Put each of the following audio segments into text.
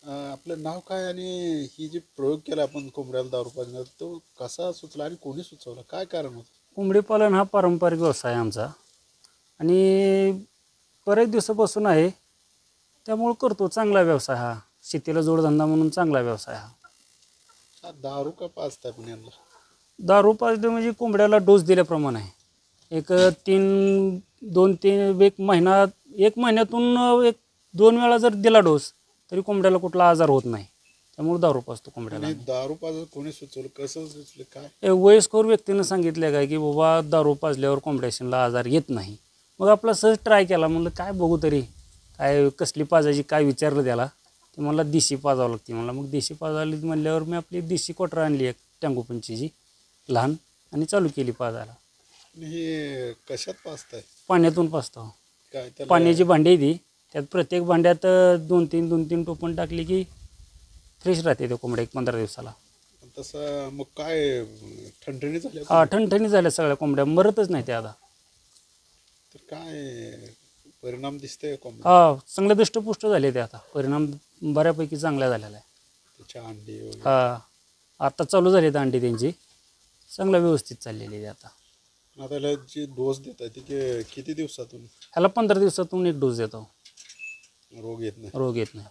आपलं नाव काय आणि ही जी प्रयोग केला आपण कोंबड्याला दारू पाजण्याचा तो कसा सुचला आणि कोणी सुचवला काय कारण होतं? कोंबडी पालन हा पारंपरिक व्यवसाय आहे आमचा आणि बरेच दिवसापासून आहे. त्यामुळं करतो. चांगला व्यवसाय हा. शेतीला जोडधंदा म्हणून चांगला व्यवसाय हा. हा दारू का पाजताय पण यांना? दारू पाजलं म्हणजे कोंबड्याला डोस दिल्याप्रमाणे आहे. एक 2-3 एक महिन्यातून 2 वेळा जर दिला डोस तरी कोंबड्याला कुठला आजार होत नाही. त्यामुळे दारू पाजतो कोंबड्याला आणि आम्ही. दारू पाजायला कोणी सुचवलं कसं सुचलं काय? वयस्कर व्यक्तीनं सांगितलं काय की बाबा दारू पाजल्यावर कोंबड्याशीला आजार येत नाही. मग आपला सहज ट्राय केला. म्हणलं काय बघू तरी काय कसली पाजायची काय विचारलं त्याला. ते मला देशी पाजावं लागते म्हणलं. मग देशी पाजावली म्हणल्यावर मी आपली देशी क्वार्टर आणली एक टँगोपंचीची लहान आणि चालू केली पाजायला. आणि हे कशात पाजताय? पाण्यातून पाजतो. काय त्याला पाण्याची भांडी ती त्यात प्रत्येक भांड्यात 2-3 टोपण टाकली की फ्रेश राहते ते कोंबड्या 15 दिवसाला. तसं मग काय ठणठणी झाल्या हा ठणठणी झाल्या सगळ्या कोंबड्या मरतच नाही त्या आता. तर काय परिणाम दिसतंय कोंबड्या? हा चांगल्या दष्टपुष्ट झाले ते आता. परिणाम बऱ्यापैकी चांगला झालेला आहे. त्याच्या अंडी वगैरे? हा आता चालू झाली आहेत अंडी त्यांची. चांगला व्यवस्थित चाललेली आहे आता. आता याला जी डोस देत आहे ती किती दिवसातून? ह्याला 15 दिवसातून एक डोस देतो. रोग येत नाही? रोग येत नाही.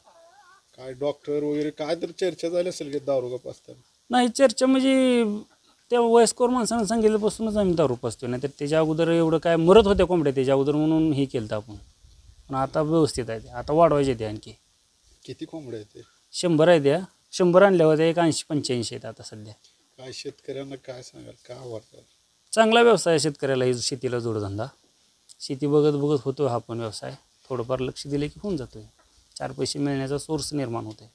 काय डॉक्टर वगैरे काय तर चर्चा झाली असेल की दारू का पाजताना? नाही चर्चा म्हणजे त्या वयस्कर माणसानं सांगितल्यापासूनच आम्ही दारू पाजतो. नाही तर त्याच्या अगोदर एवढं काय मरत होत्या कोंबड्या त्याच्या अगोदर म्हणून हे केलं आपण. पण आता व्यवस्थित आहे ते. आता वाढवायचे ते आणखी. किती कोंबड्या आहेत ते? 100 आहे त्या. 100 आणल्या होत्या. एक 80-85 आहेत आता सध्या. काय शेतकऱ्यांना काय सांगाल काय वाटतं? चांगला व्यवसाय आहे शेतकऱ्याला. ही शेतीला जोडधंदा. शेती बघत बघत होतो हा पण व्यवसाय. थोडंफार लक्ष दिले की होऊन जातो. 4 पैसे मिळण्याचा सोर्स निर्माण होतो.